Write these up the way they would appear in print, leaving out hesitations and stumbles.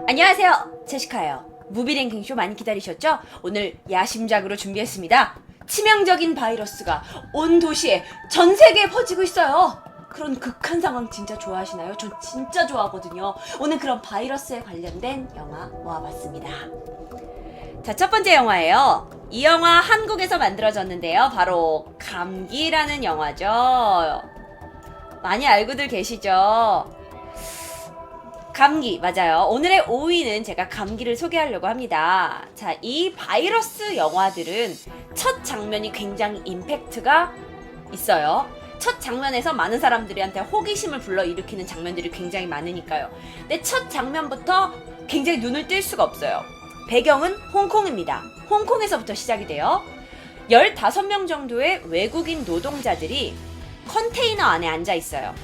안녕하세요, 제시카예요. 무비랭킹쇼 많이 기다리셨죠? 오늘 야심작으로 준비했습니다. 치명적인 바이러스가 온 도시에 전 세계에 퍼지고 있어요. 그런 극한 상황 진짜 좋아하시나요? 전 진짜 좋아하거든요. 오늘 그런 바이러스에 관련된 영화 모아봤습니다. 자, 첫 번째 영화예요. 이 영화 한국에서 만들어졌는데요. 바로 감기라는 영화죠. 많이 알고들 계시죠? 감기, 맞아요. 오늘의 5위는 제가 감기를 소개하려고 합니다. 자, 이 바이러스 영화들은 첫 장면이 굉장히 임팩트가 있어요. 첫 장면에서 많은 사람들한테 호기심을 불러일으키는 장면들이 굉장히 많으니까요. 근데 첫 장면부터 굉장히 눈을 뗄 수가 없어요. 배경은 홍콩입니다. 홍콩에서부터 시작이 돼요. 15명 정도의 외국인 노동자들이 컨테이너 안에 앉아 있어요.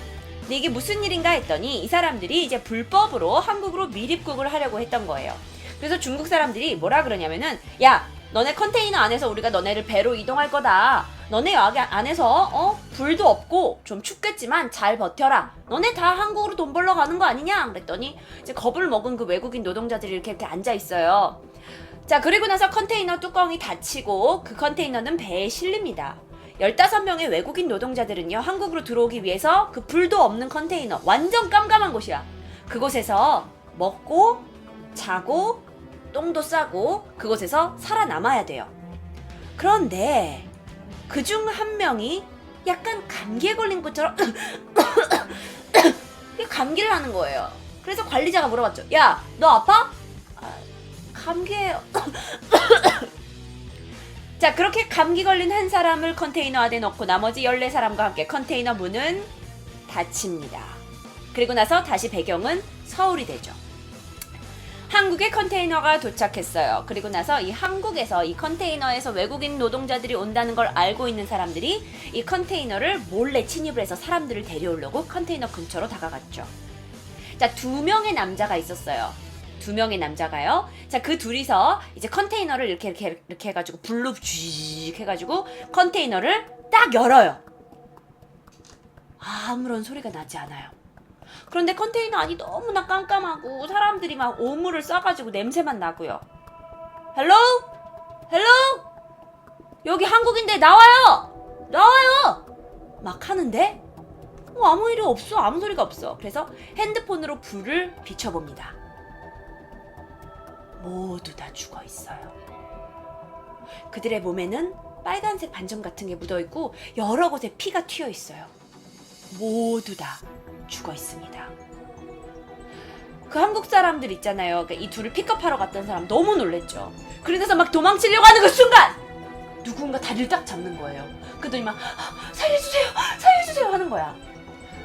근데 이게 무슨 일인가 했더니 이 사람들이 이제 불법으로 한국으로 미입국을 하려고 했던 거예요. 그래서 중국 사람들이 뭐라 그러냐면은, 야, 너네 컨테이너 안에서 우리가 너네를 배로 이동할 거다. 너네 여기 안에서 불도 없고 좀 춥겠지만 잘 버텨라. 너네 다 한국으로 돈 벌러 가는 거 아니냐? 그랬더니 이제 겁을 먹은 그 외국인 노동자들이 이렇게 앉아 있어요. 자, 그리고 나서 컨테이너 뚜껑이 닫히고 그 컨테이너는 배에 실립니다. 15명의 외국인 노동자들은요, 한국으로 들어오기 위해서 그 불도 없는 컨테이너, 완전 깜깜한 곳이야. 그곳에서 먹고 자고 똥도 싸고 그곳에서 살아남아야 돼요. 그런데 그중 한 명이 약간 감기에 걸린 것처럼 감기를 하는 거예요. 그래서 관리자가 물어봤죠. 야, 너 아파? 감기예요. 자, 그렇게 감기 걸린 한 사람을 컨테이너 안에 넣고 나머지 14사람과 함께 컨테이너 문은 닫힙니다. 그리고 나서 다시 배경은 서울이 되죠. 한국에 컨테이너가 도착했어요. 그리고 나서 이 한국에서 이 컨테이너에서 외국인 노동자들이 온다는 걸 알고 있는 사람들이 이 컨테이너를 몰래 침입을 해서 사람들을 데려오려고 컨테이너 근처로 다가갔죠. 자, 2명의 남자가 있었어요. 2명의 남자가요. 자, 그 둘이서 이제 컨테이너를 이렇게 해가지고 불로 쥐익 해가지고 컨테이너를 딱 열어요. 아무런 소리가 나지 않아요. 그런데 컨테이너 안이 너무나 깜깜하고 사람들이 막 오물을 싸가지고 냄새만 나고요. 헬로? 헬로? 여기 한국인데 나와요! 나와요! 막 하는데 아무 일이 없어. 아무 소리가 없어. 그래서 핸드폰으로 불을 비춰봅니다. 모두 다 죽어 있어요. 그들의 몸에는 빨간색 반점 같은 게 묻어 있고 여러 곳에 피가 튀어 있어요. 모두 다 죽어 있습니다. 그 한국 사람들 있잖아요. 그러니까 이 둘을 픽업하러 갔던 사람 너무 놀랬죠. 그래서 막 도망치려고 하는 그 순간 누군가 다리를 딱 잡는 거예요. 그러더니 막 살려주세요, 살려주세요 하는 거야.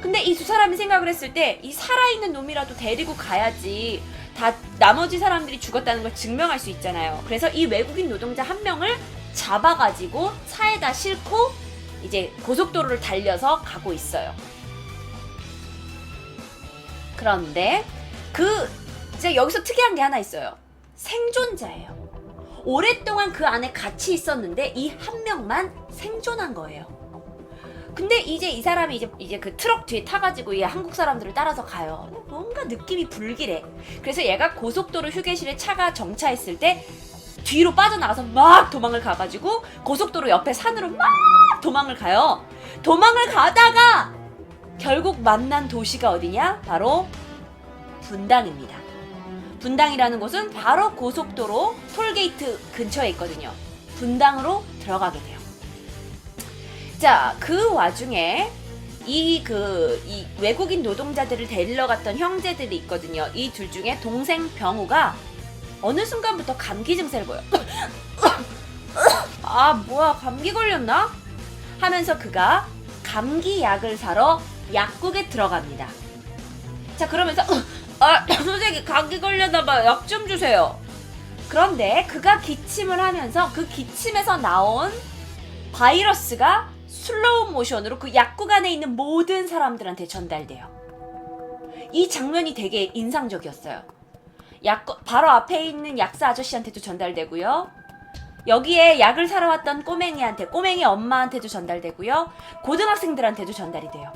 근데 이 두 사람이 생각을 했을 때 이 살아있는 놈이라도 데리고 가야지 다 나머지 사람들이 죽었다는 걸 증명할 수 있잖아요. 그래서 이 외국인 노동자 한 명을 잡아가지고 차에다 싣고 이제 고속도로를 달려서 가고 있어요. 그런데 이제 여기서 특이한 게 하나 있어요. 생존자예요. 오랫동안 그 안에 같이 있었는데 이 한 명만 생존한 거예요. 근데 이제 이 사람이 이제 그 트럭 뒤에 타가지고 이 한국 사람들을 따라서 가요. 뭔가 느낌이 불길해. 그래서 얘가 고속도로 휴게실에 차가 정차했을 때 뒤로 빠져나가서 막 도망을 가가지고 고속도로 옆에 산으로 막 도망을 가요. 도망을 가다가 결국 만난 도시가 어디냐? 바로 분당입니다. 분당이라는 곳은 바로 고속도로 톨게이트 근처에 있거든요. 분당으로 들어가게 돼요. 자, 그 와중에 이 외국인 노동자들을 데리러 갔던 형제들이 있거든요. 이 둘 중에 동생 병우가 어느 순간부터 감기 증세를 보여. 아, 뭐야, 감기 걸렸나? 하면서 그가 감기 약을 사러 약국에 들어갑니다. 자, 그러면서 선생님 감기 걸렸나봐요. 약 좀 주세요. 그런데 그가 기침을 하면서 그 기침에서 나온 바이러스가 슬로우 모션으로 그 약국 안에 있는 모든 사람들한테 전달돼요. 이 장면이 되게 인상적이었어요. 바로 앞에 있는 약사 아저씨한테도 전달되고요. 여기에 약을 사러 왔던 꼬맹이 엄마한테도 전달되고요. 고등학생들한테도 전달이 돼요.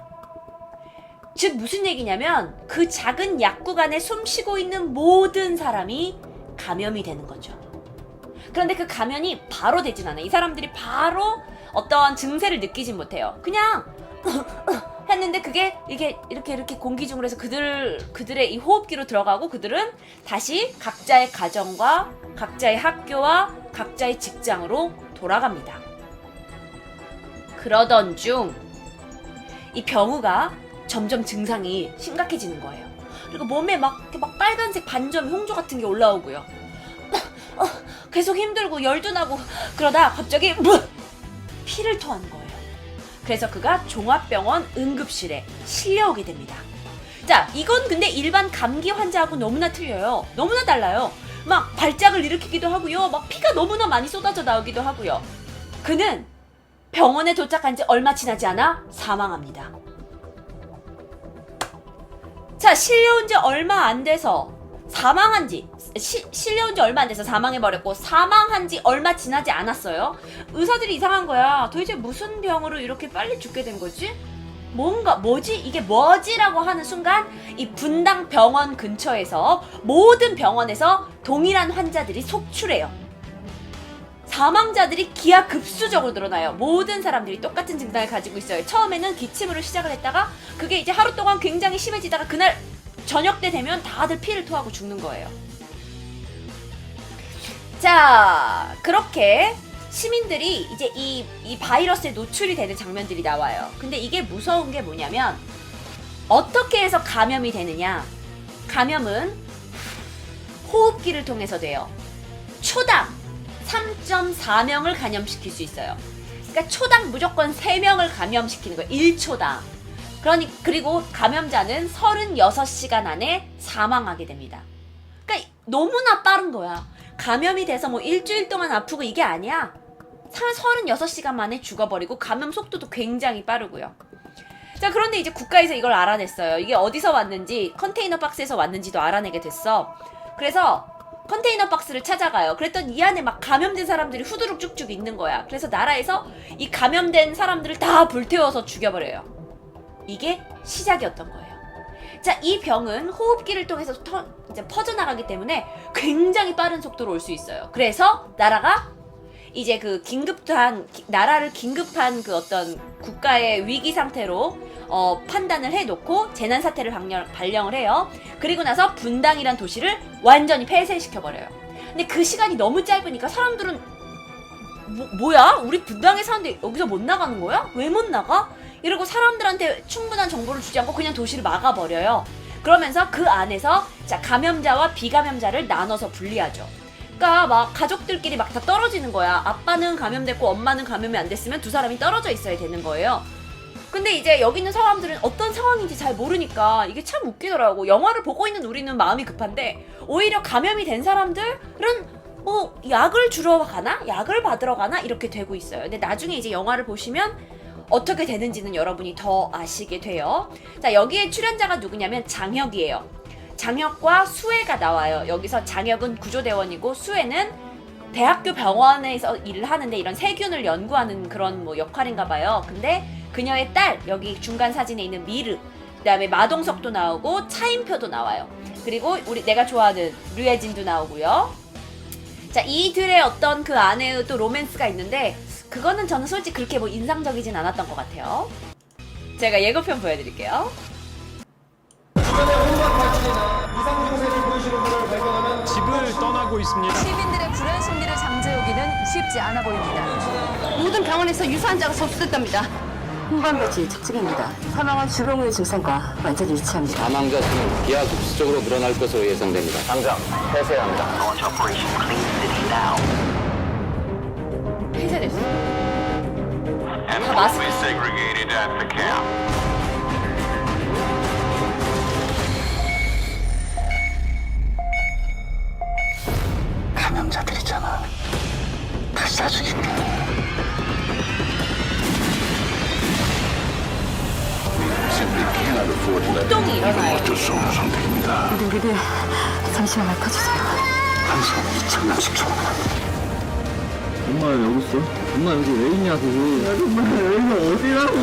즉 무슨 얘기냐면 그 작은 약국 안에 숨쉬고 있는 모든 사람이 감염이 되는 거죠. 그런데 그 감염이 바로 되진 않아요. 이 사람들이 바로 어떤 증세를 느끼진 못해요. 그냥 했는데 그게 이게 이렇게 공기 중으로 해서 그들의 이 호흡기로 들어가고 그들은 다시 각자의 가정과 각자의 학교와 각자의 직장으로 돌아갑니다. 그러던 중 이 병우가 점점 증상이 심각해지는 거예요. 그리고 몸에 막 빨간색 반점 홍조 같은 게 올라오고요. 계속 힘들고 열도 나고 그러다 갑자기 피를 토하는 거예요. 그래서 그가 종합병원 응급실에 실려오게 됩니다. 자, 이건 근데 일반 감기 환자하고 너무나 틀려요. 너무나 달라요. 막 발작을 일으키기도 하고요. 막 피가 너무나 많이 쏟아져 나오기도 하고요. 그는 병원에 도착한 지 얼마 지나지 않아 사망합니다. 자, 실려온 지 얼마 안 돼서 실려온 지 얼마 안 돼서 사망해버렸고, 사망한 지 얼마 지나지 않았어요. 의사들이 이상한 거야. 도대체 무슨 병으로 이렇게 빨리 죽게 된 거지? 이게 뭐지라고 하는 순간 이 분당 병원 근처에서 모든 병원에서 동일한 환자들이 속출해요. 사망자들이 기하급수적으로 늘어나요. 모든 사람들이 똑같은 증상을 가지고 있어요. 처음에는 기침으로 시작을 했다가 그게 이제 하루 동안 굉장히 심해지다가 그날 저녁 때 되면 다들 피를 토하고 죽는 거예요. 자, 그렇게 시민들이 이제 이 바이러스에 노출이 되는 장면들이 나와요. 근데 이게 무서운 게 뭐냐면 어떻게 해서 감염이 되느냐? 감염은 호흡기를 통해서 돼요. 초당 3.4명을 감염시킬 수 있어요. 그러니까 초당 무조건 3명을 감염시키는 거예요. 1초당. 그리고 감염자는 36시간 안에 사망하게 됩니다. 그러니까 너무나 빠른 거야. 감염이 돼서 뭐 일주일 동안 아프고 이게 아니야. 36시간 만에 죽어버리고 감염 속도도 굉장히 빠르고요. 자, 그런데 이제 국가에서 이걸 알아냈어요. 이게 어디서 왔는지, 컨테이너 박스에서 왔는지도 알아내게 됐어. 그래서 컨테이너 박스를 찾아가요. 그랬더니 이 안에 막 감염된 사람들이 후두룩 쭉쭉 있는 거야. 그래서 나라에서 이 감염된 사람들을 다 불태워서 죽여버려요. 이게 시작이었던 거예요. 자, 이 병은 호흡기를 통해서 이제 퍼져나가기 때문에 굉장히 빠른 속도로 올 수 있어요. 그래서 나라가 이제 나라를 긴급한 그 어떤 국가의 위기 상태로 판단을 해놓고 재난사태를 발령을 해요. 그리고 나서 분당이란 도시를 완전히 폐쇄시켜버려요. 근데 그 시간이 너무 짧으니까 사람들은 뭐야? 우리 분당에 사는데 여기서 못 나가는 거야? 왜 못 나가? 이러고 사람들한테 충분한 정보를 주지 않고 그냥 도시를 막아버려요. 그러면서 그 안에서 자, 감염자와 비감염자를 나눠서 분리하죠. 그러니까 막 가족들끼리 막 다 떨어지는 거야. 아빠는 감염됐고 엄마는 감염이 안 됐으면 두 사람이 떨어져 있어야 되는 거예요. 근데 이제 여기 있는 사람들은 어떤 상황인지 잘 모르니까 이게 참 웃기더라고. 영화를 보고 있는 우리는 마음이 급한데 오히려 감염이 된 사람들은 약을 주러 가나? 약을 받으러 가나? 이렇게 되고 있어요. 근데 나중에 이제 영화를 보시면 어떻게 되는지는 여러분이 더 아시게 돼요. 자, 여기에 출연자가 누구냐면 장혁이에요. 장혁과 수혜가 나와요. 여기서 장혁은 구조대원이고 수혜는 대학교 병원에서 일을 하는데 이런 세균을 연구하는 그런 뭐 역할인가 봐요. 근데 그녀의 딸, 여기 중간 사진에 있는 미르, 그 다음에 마동석도 나오고 차인표도 나와요. 그리고 내가 좋아하는 류혜진도 나오고요. 자, 이들의 어떤 그 안에 또 로맨스가 있는데 그거는 저는 솔직히 그렇게 뭐 인상적이진 않았던 것 같아요. 제가 예고편 보여드릴게요. 집을 떠나고 있습니다. 시민들의 불안 심리를 잠재우기는 쉽지 않아 보입니다. 모든 병원에서 유사환자가 접수됐답니다. 홍반배치 특징입니다. 사망한 주병의 증상과 완전히 일치합니다. 사망자 수는 기하급수적으로 늘어날 것으로 예상됩니다. 당장 폐쇄해야 합니다. 폐쇄됐어. 다 마스크. 감염자들이잖아. 다시 다 죽일게. 폭동이 일어나요. 우리 잠시만 맡아주세요. 한 시간에 2,000명씩 죽어나. 엄마 왜 여기 있어? 엄마 여기 왜 있냐고. 엄마 여기가 어디라고.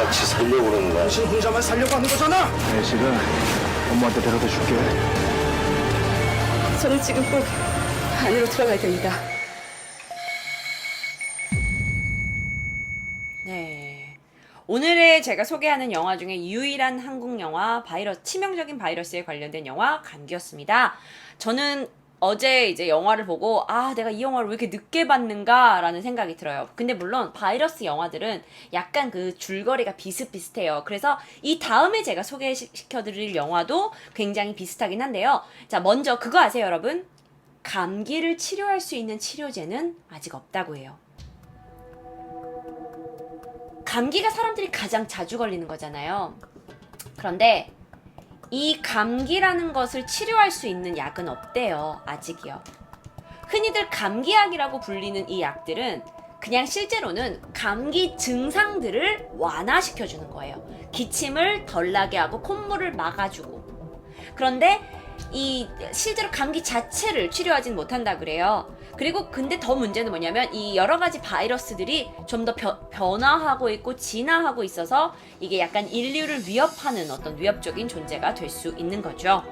같이 살려고 그러는 거야. 당신 혼자만 살려고 하는 거잖아. 내 지금 엄마한테 데려다 줄게. 저는 지금 꼭 안으로 들어가야 됩니다. 네. 오늘의 제가 소개하는 영화 중에 유일한 한국 영화 치명적인 바이러스에 관련된 영화 감기였습니다. 저는 어제 이제 영화를 보고 내가 이 영화를 왜 이렇게 늦게 봤는가 라는 생각이 들어요. 근데 물론 바이러스 영화들은 약간 그 줄거리가 비슷비슷해요. 그래서 이 다음에 제가 소개시켜드릴 영화도 굉장히 비슷하긴 한데요. 자, 먼저 그거 아세요, 여러분? 감기를 치료할 수 있는 치료제는 아직 없다고 해요. 감기가 사람들이 가장 자주 걸리는 거잖아요. 그런데 이 감기라는 것을 치료할 수 있는 약은 없대요. 아직이요. 흔히들 감기약이라고 불리는 이 약들은 그냥 실제로는 감기 증상들을 완화시켜주는 거예요. 기침을 덜 나게 하고 콧물을 막아주고. 그런데 이 실제로 감기 자체를 치료하진 못한다 그래요. 그리고 근데 더 문제는 뭐냐면 이 여러 가지 바이러스들이 좀 더 변화하고 있고 진화하고 있어서 이게 약간 인류를 위협하는 어떤 위협적인 존재가 될 수 있는 거죠.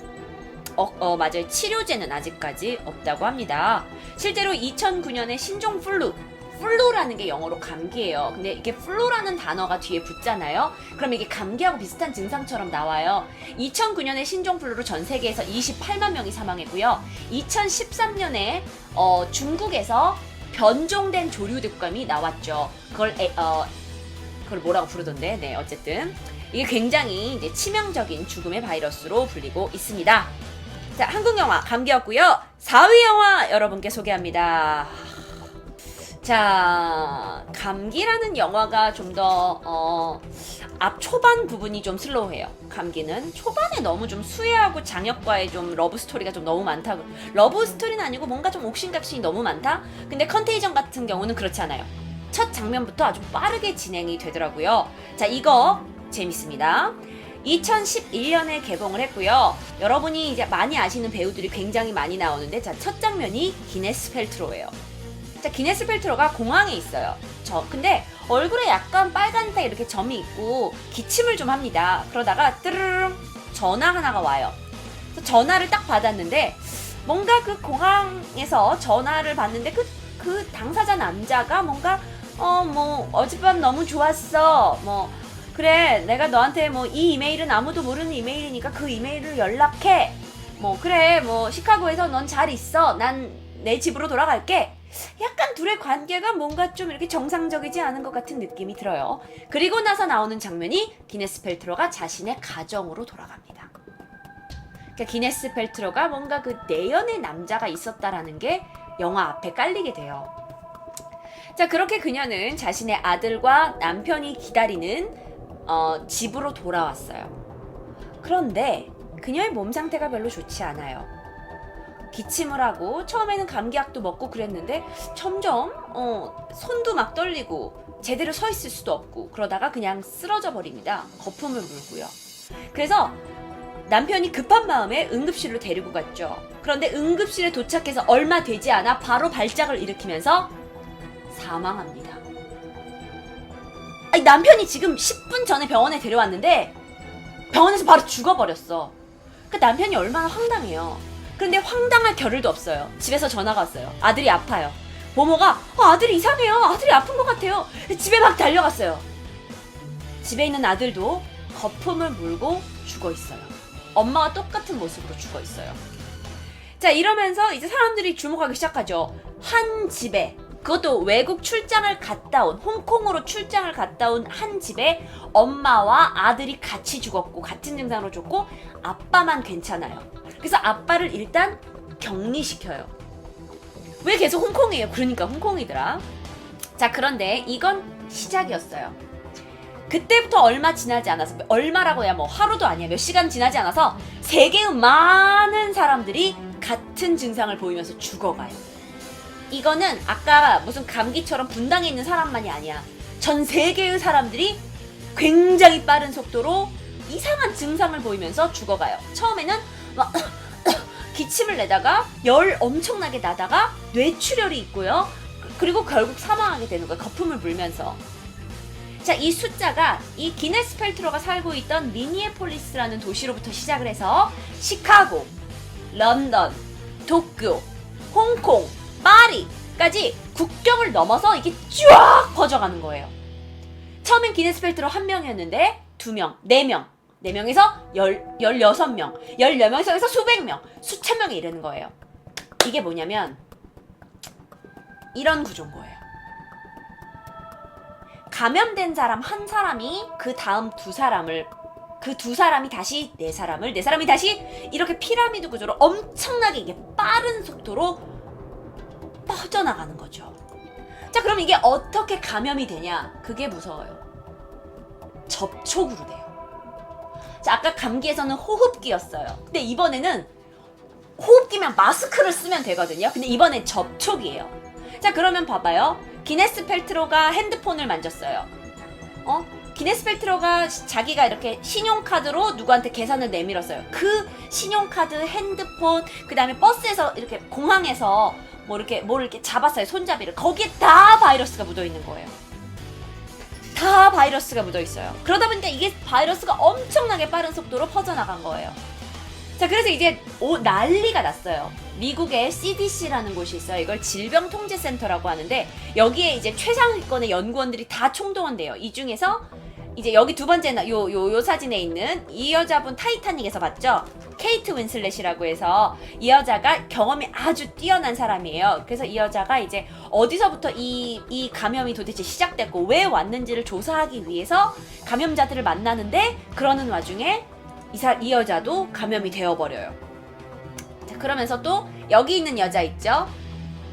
맞아요. 치료제는 아직까지 없다고 합니다. 실제로 2009년에 신종 플루라는 게 영어로 감기예요. 근데 이게 플루라는 단어가 뒤에 붙잖아요. 그럼 이게 감기하고 비슷한 증상처럼 나와요. 2009년에 신종 플루로 전 세계에서 28만 명이 사망했고요. 2013년에 중국에서 변종된 조류독감이 나왔죠. 그걸 뭐라고 부르던데. 네, 어쨌든 이게 굉장히 이제 치명적인 죽음의 바이러스로 불리고 있습니다. 자, 한국 영화 감기였고요. 4위 영화 여러분께 소개합니다. 자, 감기라는 영화가 좀 더 앞 초반 부분이 좀 슬로우해요. 감기는 초반에 너무 좀 수혜하고 장혁과의 좀 러브 스토리가 좀 너무 많다. 러브 스토리는 아니고 뭔가 좀 옥신각신이 너무 많다. 근데 컨테이전 같은 경우는 그렇지 않아요. 첫 장면부터 아주 빠르게 진행이 되더라고요. 자, 이거 재밌습니다. 2011년에 개봉을 했고요. 여러분이 이제 많이 아시는 배우들이 굉장히 많이 나오는데, 자, 첫 장면이 기네스 펠트로예요. 자, 기네스 펠트로가 공항에 있어요. 근데 얼굴에 약간 빨간색 이렇게 점이 있고 기침을 좀 합니다. 그러다가 뜨르릉 전화 하나가 와요. 그래서 전화를 딱 받았는데 뭔가 그 공항에서 전화를 받는데 그 당사자 남자가 뭔가 어젯밤 너무 좋았어. 그래, 내가 너한테 이 이메일은 아무도 모르는 이메일이니까 그 이메일을 연락해. 그래, 시카고에서 넌 잘 있어. 난 내 집으로 돌아갈게. 약간 둘의 관계가 뭔가 좀 이렇게 정상적이지 않은 것 같은 느낌이 들어요. 그리고 나서 나오는 장면이 기네스 펠트로가 자신의 가정으로 돌아갑니다. 그러니까 기네스 펠트로가 뭔가 그 내연의 남자가 있었다라는 게 영화 앞에 깔리게 돼요. 자, 그렇게 그녀는 자신의 아들과 남편이 기다리는 집으로 돌아왔어요. 그런데 그녀의 몸 상태가 별로 좋지 않아요. 기침을 하고 처음에는 감기약도 먹고 그랬는데 점점 손도 막 떨리고 제대로 서 있을 수도 없고 그러다가 그냥 쓰러져 버립니다. 거품을 물고요. 그래서 남편이 급한 마음에 응급실로 데리고 갔죠. 그런데 응급실에 도착해서 얼마 되지 않아 바로 발작을 일으키면서 사망합니다. 아니, 남편이 지금 10분 전에 병원에 데려왔는데 병원에서 바로 죽어버렸어. 그러니까 남편이 얼마나 황당해요. 그런데 황당할 겨를도 없어요. 집에서 전화가 왔어요. 아들이 아파요. 모모가 아들이 이상해요. 아들이 아픈 것 같아요. 집에 막 달려갔어요. 집에 있는 아들도 거품을 물고 죽어 있어요. 엄마와 똑같은 모습으로 죽어 있어요. 자, 이러면서 이제 사람들이 주목하기 시작하죠. 한 집에, 그것도 외국 출장을 갔다 온, 홍콩으로 출장을 갔다 온 한 집에 엄마와 아들이 같이 죽었고 같은 증상으로 죽고 아빠만 괜찮아요. 그래서 아빠를 일단 격리시켜요. 왜 계속 홍콩이에요? 그러니까 홍콩이더라. 자, 그런데 이건 시작이었어요. 그때부터 얼마 지나지 않아서, 얼마라고 해야 하루도 아니야, 몇 시간 지나지 않아서 세계의 많은 사람들이 같은 증상을 보이면서 죽어가요. 이거는 아까 무슨 감기처럼 분당에 있는 사람만이 아니야. 전 세계의 사람들이 굉장히 빠른 속도로 이상한 증상을 보이면서 죽어가요. 처음에는 막 기침을 내다가 열 엄청나게 나다가 뇌출혈이 있고요. 그리고 결국 사망하게 되는 거예요. 거품을 물면서. 자, 이 숫자가 이 기네스 펠트로가 살고 있던 미니애폴리스라는 도시로부터 시작을 해서 시카고, 런던, 도쿄, 홍콩, 파리까지 국경을 넘어서 이게 쫙 퍼져가는 거예요. 처음엔 기네스 펠트로 1명이었는데 2명, 4명, 4명에서 16명, 14명에서 수백 명, 수천 명에 이르는 거예요. 이게 뭐냐면 이런 구조인 거예요. 감염된 사람 한 사람이 그 다음 그 두 사람이 다시 네 사람이 다시 이렇게 피라미드 구조로 엄청나게 이게 빠른 속도로 퍼져나가는 거죠. 자, 그럼 이게 어떻게 감염이 되냐? 그게 무서워요. 접촉으로 돼요. 자, 아까 감기에서는 호흡기였어요. 근데 이번에는 호흡기면 마스크를 쓰면 되거든요. 근데 이번엔 접촉이에요. 자, 그러면 봐봐요. 기네스 펠트로가 핸드폰을 만졌어요. 기네스 펠트로가 자기가 이렇게 신용카드로 누구한테 계산을 내밀었어요. 그 신용카드, 핸드폰, 그 다음에 버스에서 이렇게 공항에서 뭘 이렇게 잡았어요. 손잡이를. 거기에 다 바이러스가 묻어있는 거예요. 다 바이러스가 묻어있어요. 그러다 보니까 이게 바이러스가 엄청나게 빠른 속도로 퍼져나간 거예요. 자, 그래서 이제 난리가 났어요. 미국의 CDC라는 곳이 있어요. 이걸 질병통제센터라고 하는데 여기에 이제 최상위권의 연구원들이 다 총동원돼요. 이 중에서 이제 여기 두 번째는 요 사진에 있는 이 여자분 타이타닉에서 봤죠? 케이트 윈슬렛이라고 해서 이 여자가 경험이 아주 뛰어난 사람이에요. 그래서 이 여자가 이제 어디서부터 이 감염이 도대체 시작됐고 왜 왔는지를 조사하기 위해서 감염자들을 만나는데 그러는 와중에 이 여자도 감염이 되어버려요. 자, 그러면서 또 여기 있는 여자 있죠?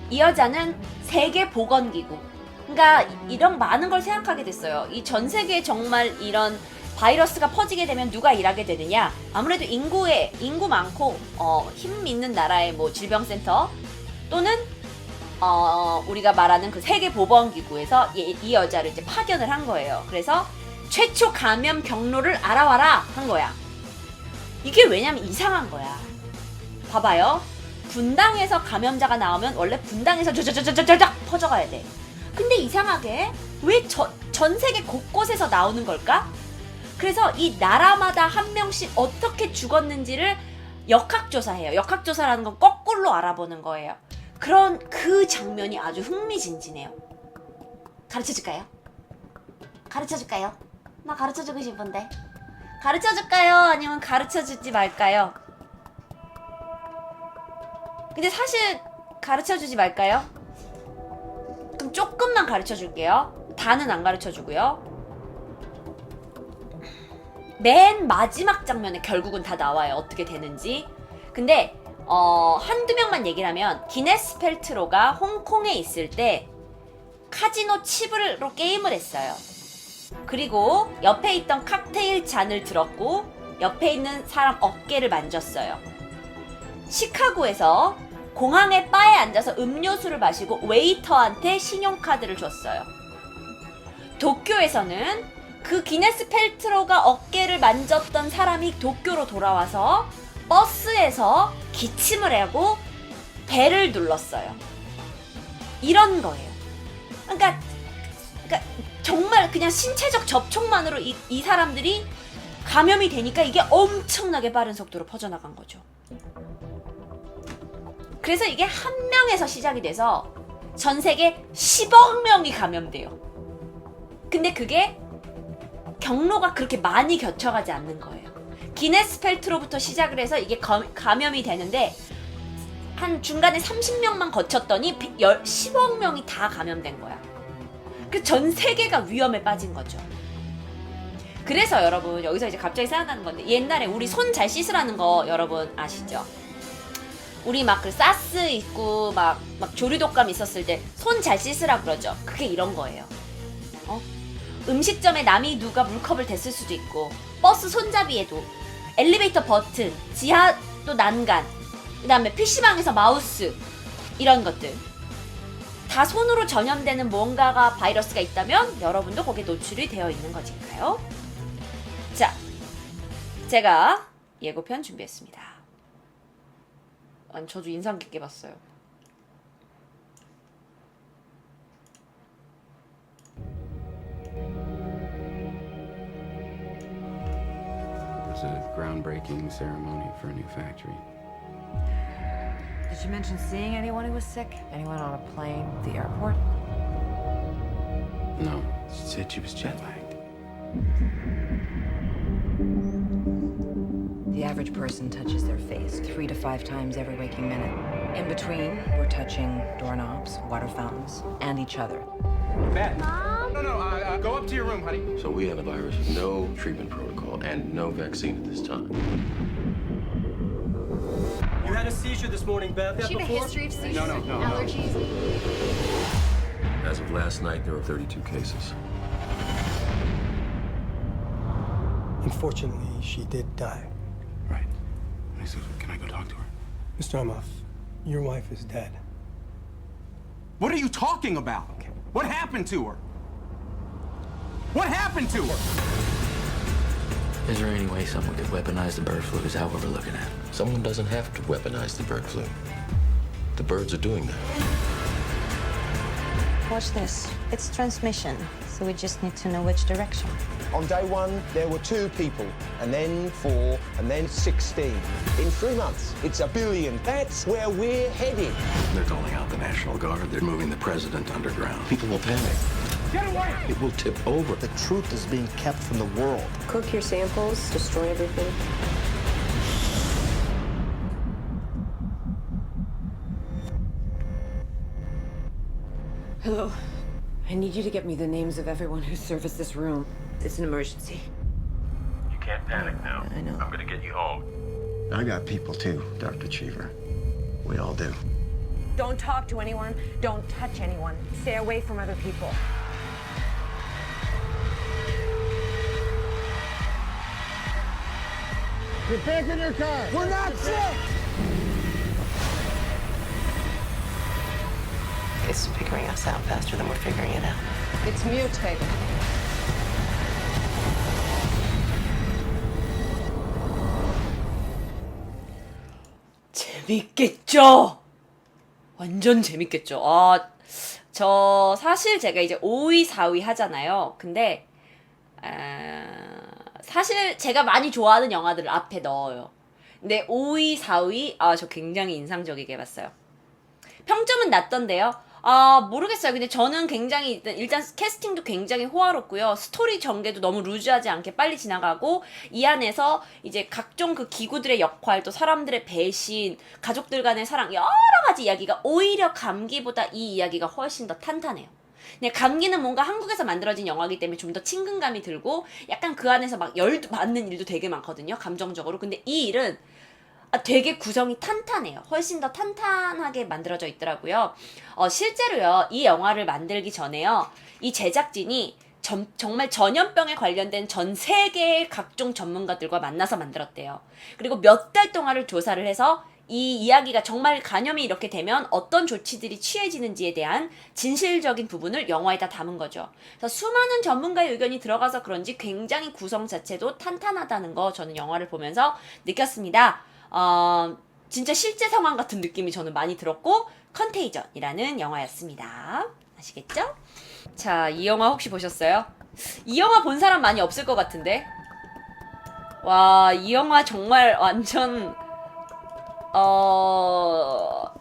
이 여자는 세계보건기구. 그러니까 이런 많은 걸 생각하게 됐어요. 이 전 세계에 정말 이런 바이러스가 퍼지게 되면 누가 일하게 되느냐? 아무래도 인구 많고 힘 있는 나라의 뭐 질병센터 또는 우리가 말하는 그 세계보건기구에서 이 여자를 이제 파견을 한 거예요. 그래서 최초 감염 경로를 알아와라 한 거야. 이게 왜냐면 이상한 거야. 봐봐요. 분당에서 감염자가 나오면 원래 분당에서 쫙 퍼져가야 돼. 근데 이상하게 왜 전 세계 곳곳에서 나오는 걸까? 그래서 이 나라마다 한 명씩 어떻게 죽었는지를 역학조사해요. 역학조사라는 건 거꾸로 알아보는 거예요. 그런 그 장면이 아주 흥미진진해요. 가르쳐줄까요? 가르쳐줄까요? 나 가르쳐주고 싶은데. 가르쳐줄까요? 아니면 가르쳐주지 말까요? 근데 사실 가르쳐주지 말까요? 그럼 조금만 가르쳐줄게요. 다는 안 가르쳐주고요. 맨 마지막 장면에 결국은 다 나와요. 어떻게 되는지. 근데 한두 명만 얘기를 하면 기네스 펠트로가 홍콩에 있을 때 카지노 칩으로 게임을 했어요. 그리고 옆에 있던 칵테일 잔을 들었고 옆에 있는 사람 어깨를 만졌어요. 시카고에서 공항의 바에 앉아서 음료수를 마시고 웨이터한테 신용카드를 줬어요. 도쿄에서는 그 기네스 펠트로가 어깨를 만졌던 사람이 도쿄로 돌아와서 버스에서 기침을 하고 배를 눌렀어요. 이런 거예요. 그러니까 정말 그냥 신체적 접촉만으로 이 사람들이 감염이 되니까 이게 엄청나게 빠른 속도로 퍼져나간 거죠. 그래서 이게 한 명에서 시작이 돼서 전 세계 10억 명이 감염돼요. 근데 그게 경로가 그렇게 많이 겹쳐가지 않는 거예요. 기네스 펠트로부터 시작을 해서 이게 감염이 되는데 한 중간에 30명만 거쳤더니 10억 명이 다 감염된 거야. 그 전 세계가 위험에 빠진 거죠. 그래서 여러분 여기서 이제 갑자기 생각나는 건데 옛날에 우리 손 잘 씻으라는 거 여러분 아시죠? 우리 막 그 사스 있고 막 조류독감 있었을 때 손 잘 씻으라 그러죠. 그게 이런 거예요. 음식점에 남이 누가 물컵을 댔을 수도 있고 버스 손잡이에도 엘리베이터 버튼, 지하 또 난간, 그 다음에 PC방에서 마우스 이런 것들 다 손으로 전염되는 뭔가가 바이러스가 있다면 여러분도 거기에 노출이 되어 있는 거니까요. 자, 제가 예고편 준비했습니다. 아니, 저도 인상 깊게 봤어요. It's a groundbreaking ceremony for a new factory. Did she mention seeing anyone who was sick? Anyone on a plane, the airport? No, she said she was jet lagged. The average person touches their face 3 to 5 times every waking minute. In between, we're touching doorknobs, water fountains, and each other. Beth. No, go up to your room, honey. So we have a virus with no treatment protocol and no vaccine at this time. You had a seizure this morning, Beth. She had a history of seizures, No. allergies. As of last night, there were 32 cases. Unfortunately, she did die. Right. And he says, can I go talk to her? Mr. Amoff, your wife is dead. What are you talking about? What happened to her? What happened to her? Is there any way someone could weaponize the bird flu? Is that what we're looking at? Someone doesn't have to weaponize the bird flu. The birds are doing that. Watch this. It's transmission, so we just need to know which direction. On day 1, there were 2 people, and then 4, and then 16. In 3 months, it's 1 billion. That's where we're headed. They're calling out the National Guard. They're moving the president underground. People will panic. Get away! It will tip over. The truth is being kept from the world. Cook your samples, destroy everything. Hello. I need you to get me the names of everyone who serviced this room. It's an emergency. You can't panic now. I know. I'm gonna get you home. I got people too, Dr. Cheever. We all do. Don't talk to anyone. Don't touch anyone. Stay away from other people. Get back in your car! We're not sick! It's figuring us out faster than we're figuring it out. It's mutated. 재밌겠죠? 완전 재밌겠죠? 저 사실 제가 이제 5위, 4위 하잖아요. 근데 사실 제가 많이 좋아하는 영화들을 앞에 넣어요. 근데 5위, 4위 저 굉장히 인상적이게 봤어요. 평점은 낮던데요. 모르겠어요. 근데 저는 굉장히 일단 캐스팅도 굉장히 호화롭고요. 스토리 전개도 너무 루즈하지 않게 빨리 지나가고 이 안에서 이제 각종 그 기구들의 역할, 또 사람들의 배신, 가족들 간의 사랑 여러 가지 이야기가 오히려 감기보다 이 이야기가 훨씬 더 탄탄해요. 그냥 감기는 뭔가 한국에서 만들어진 영화이기 때문에 좀 더 친근감이 들고 약간 그 안에서 막 열도 받는 일도 되게 많거든요. 감정적으로. 근데 이 일은 되게 구성이 탄탄해요. 훨씬 더 탄탄하게 만들어져 있더라고요. 실제로요, 이 영화를 만들기 전에요, 이 제작진이 정말 전염병에 관련된 전 세계의 각종 전문가들과 만나서 만들었대요. 그리고 몇 달 동안을 조사를 해서 이 이야기가 정말 감염이 이렇게 되면 어떤 조치들이 취해지는지에 대한 진실적인 부분을 영화에다 담은 거죠. 그래서 수많은 전문가의 의견이 들어가서 그런지 굉장히 구성 자체도 탄탄하다는 거 저는 영화를 보면서 느꼈습니다. 진짜 실제 상황 같은 느낌이 저는 많이 들었고, 컨테이전이라는 영화였습니다. 아시겠죠? 자, 이 영화 혹시 보셨어요? 이 영화 본 사람 많이 없을 것 같은데? 와, 이 영화 정말 완전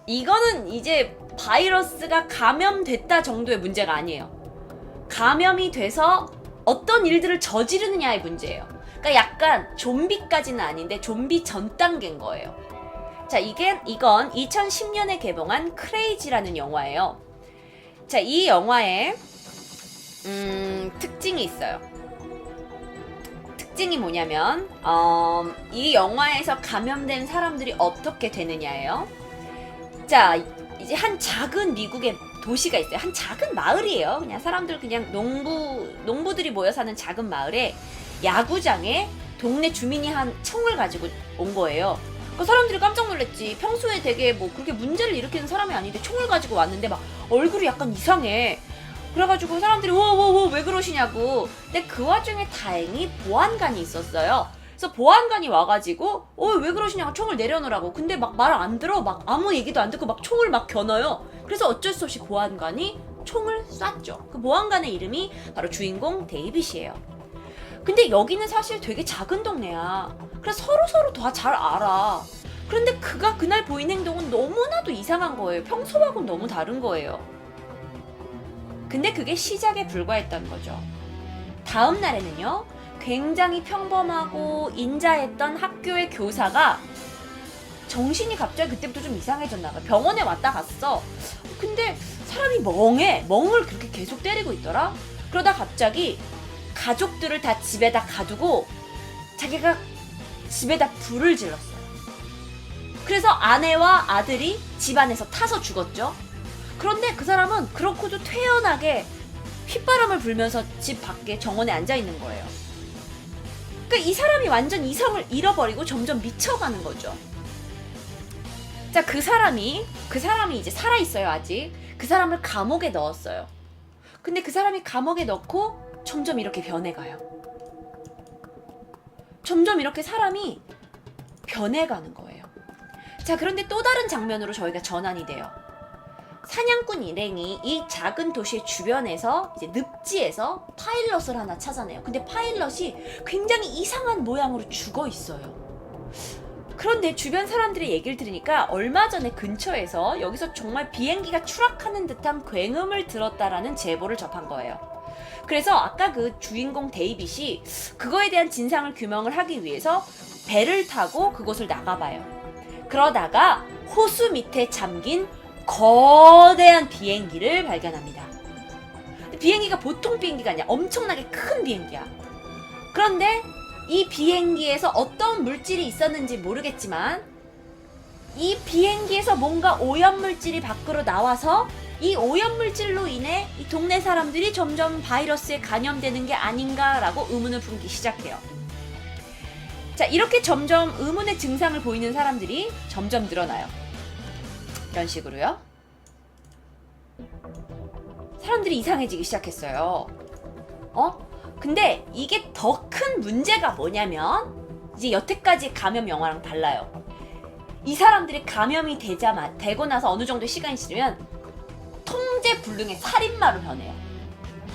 이거는 이제 바이러스가 감염됐다 정도의 문제가 아니에요. 감염이 돼서 어떤 일들을 저지르느냐의 문제예요. 그러니까 약간 좀비까지는 아닌데 좀비 전 단계인 거예요. 자, 이건 2010년에 개봉한 크레이지라는 영화예요. 자, 이 영화에 특징이 있어요. 특징이 뭐냐면 이 영화에서 감염된 사람들이 어떻게 되느냐예요. 자, 이제 한 작은 미국의 도시가 있어요. 한 작은 마을이에요. 그냥 사람들 그냥 농부들이 모여 사는 작은 마을에 야구장에 동네 주민이 한 총을 가지고 온 거예요. 그 사람들이 깜짝 놀랐지. 평소에 되게 뭐 그렇게 문제를 일으키는 사람이 아닌데 총을 가지고 왔는데 막 얼굴이 약간 이상해. 그래가지고 사람들이 왜 그러시냐고. 근데 그 와중에 다행히 보안관이 있었어요. 그래서 보안관이 와가지고 왜 그러시냐고 총을 내려놓으라고. 근데 막 말을 안 들어. 막 아무 얘기도 안 듣고 막 총을 막 겨눠요. 그래서 어쩔 수 없이 보안관이 총을 쐈죠. 그 보안관의 이름이 바로 주인공 데이빗이에요. 근데 여기는 사실 되게 작은 동네야. 그래서 서로 다 잘 알아. 그런데 그가 그날 보인 행동은 너무나도 이상한 거예요. 평소하고는 너무 다른 거예요. 근데 그게 시작에 불과했던 거죠. 다음 날에는요, 굉장히 평범하고 인자했던 학교의 교사가 정신이 갑자기 그때부터 좀 이상해졌나 봐. 병원에 왔다 갔어. 근데 사람이 멍을 그렇게 계속 때리고 있더라. 그러다 갑자기 가족들을 다 집에다 가두고 자기가 집에다 불을 질렀어요. 그래서 아내와 아들이 집안에서 타서 죽었죠. 그런데 그 사람은 그렇고도 태연하게 휘바람을 불면서 집 밖에 정원에 앉아 있는 거예요. 그러니까 이 사람이 완전 이성을 잃어버리고 점점 미쳐가는 거죠. 자, 그 사람이 이제 살아있어요, 아직. 그 사람을 감옥에 넣었어요. 근데 그 사람이 감옥에 넣고 점점 이렇게 변해가요. 점점 이렇게 사람이 변해가는 거예요. 자, 그런데 또 다른 장면으로 저희가 전환이 돼요. 사냥꾼 일행이 이 작은 도시 주변에서 이제 늪지에서 파일럿을 하나 찾아내요. 근데 파일럿이 굉장히 이상한 모양으로 죽어 있어요. 그런데 주변 사람들의 얘기를 들으니까 얼마 전에 근처에서 여기서 정말 비행기가 추락하는 듯한 굉음을 들었다라는 제보를 접한 거예요. 그래서 아까 그 주인공 데이빗이 그거에 대한 진상을 규명을 하기 위해서 배를 타고 그곳을 나가봐요. 그러다가 호수 밑에 잠긴 거대한 비행기를 발견합니다. 비행기가 보통 비행기가 아니야. 엄청나게 큰 비행기야. 그런데 이 비행기에서 어떤 물질이 있었는지 모르겠지만 이 비행기에서 뭔가 오염물질이 밖으로 나와서 이 오염물질로 인해 이 동네 사람들이 점점 바이러스에 감염되는 게 아닌가라고 의문을 품기 시작해요. 자, 이렇게 점점 의문의 증상을 보이는 사람들이 점점 늘어나요. 이런 식으로요. 사람들이 이상해지기 시작했어요. 근데 이게 더 큰 문제가 뭐냐면 이제 여태까지 감염 영화랑 달라요. 이 사람들이 감염이 되고 나서 어느 정도 시간이 지나면 통제불능의 살인마로 변해요.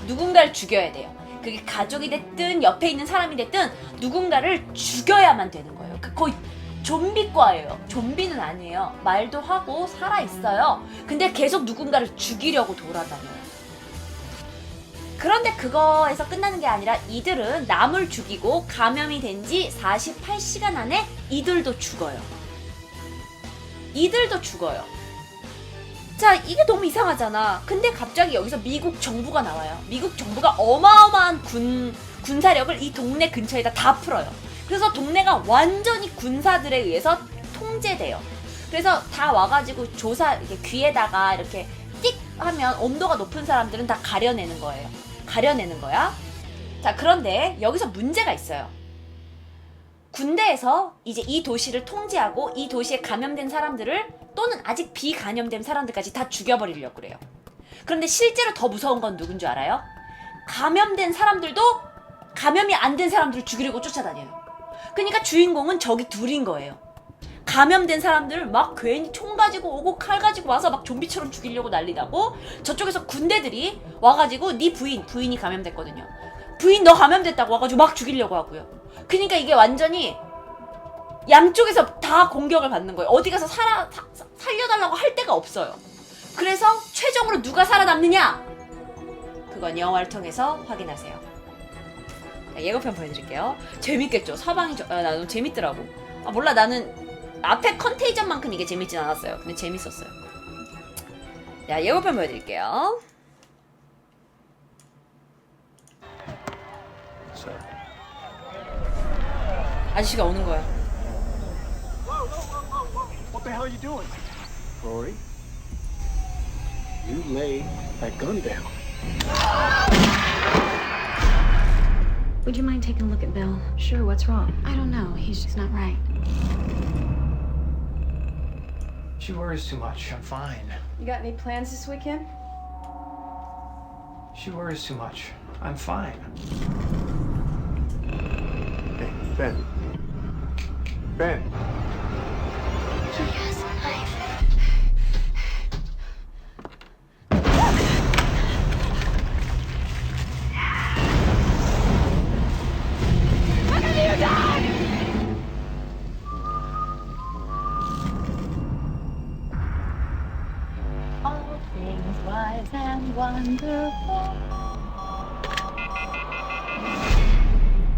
누군가를 죽여야 돼요. 그게 가족이 됐든 옆에 있는 사람이 됐든 누군가를 죽여야만 되는 거예요. 거의 좀비과예요. 좀비는 아니에요. 말도 하고 살아있어요. 근데 계속 누군가를 죽이려고 돌아다녀요. 그런데 그거에서 끝나는 게 아니라 이들은 남을 죽이고 감염이 된 지 48시간 안에 이들도 죽어요. 자, 이게 너무 이상하잖아. 근데 갑자기 여기서 미국 정부가 나와요. 미국 정부가 어마어마한 군사력을 이 동네 근처에다 다 풀어요. 그래서 동네가 완전히 군사들에 의해서 통제돼요. 그래서 다 와가지고 이렇게 귀에다가 이렇게 띡 하면 온도가 높은 사람들은 다 가려내는 거야. 자, 그런데 여기서 문제가 있어요. 군대에서 이제 이 도시를 통제하고 이 도시에 감염된 사람들을 또는 아직 비감염된 사람들까지 다 죽여버리려고 그래요. 그런데 실제로 더 무서운 건 누군 줄 알아요? 감염된 사람들도 감염이 안 된 사람들을 죽이려고 쫓아다녀요. 그러니까 주인공은 적이 둘인 거예요. 감염된 사람들을 막 괜히 총 가지고 오고 칼 가지고 와서 막 좀비처럼 죽이려고 난리나고, 저쪽에서 군대들이 와가지고 네 부인이 감염됐거든요. 부인 너 감염됐다고 와가지고 막 죽이려고 하고요. 그러니까 이게 완전히 양쪽에서 다 공격을 받는 거예요. 어디 가서 살려달라고 할 데가 없어요. 그래서 최종으로 누가 살아남느냐? 그건 영화를 통해서 확인하세요. 자, 예고편 보여드릴게요. 재밌겠죠? 서방이 나는 재밌더라고. 몰라, 나는 앞에 컨테이전만큼 이게 재밌진 않았어요. 근데 재밌었어요. 자, 예고편 보여드릴게요. 아저씨가 오는 거야. What the hell are you doing? Rory, you lay that gun down. Would you mind taking a look at Bill? Sure, what's wrong? I don't know. He's just not right. She worries too much. I'm fine. You got any plans this weekend? She worries too much. I'm fine. Hey, Ben. Ben. All things wise and wonderful.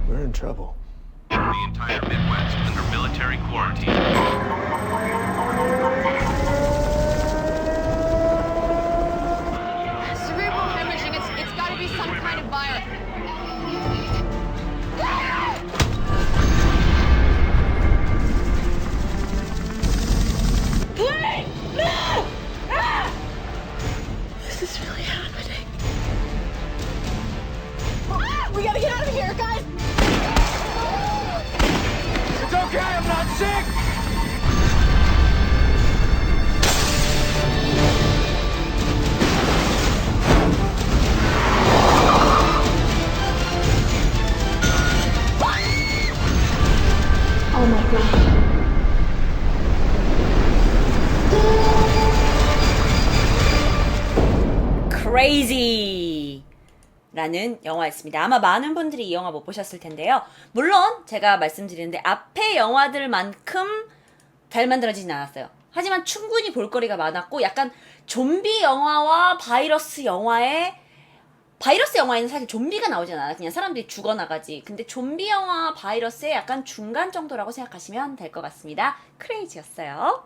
We're in trouble. The entire Midwest under military quarantine. Cerebral hemorrhaging, it's gotta be some kind of virus. Please! No! This is really happening. We gotta get out of here, guys! It's okay, I'm not sick! Oh my god. Crazy! 라는 영화였습니다. 아마 많은 분들이 이 영화 못 보셨을 텐데요. 물론 제가 말씀드리는데 앞의 영화들만큼 잘 만들어지진 않았어요. 하지만 충분히 볼거리가 많았고 약간 좀비 영화와 바이러스 영화에는 사실 좀비가 나오진 않아. 그냥 사람들이 죽어나가지. 근데 좀비 영화 바이러스의 약간 중간 정도라고 생각하시면 될 것 같습니다. 크레이지였어요.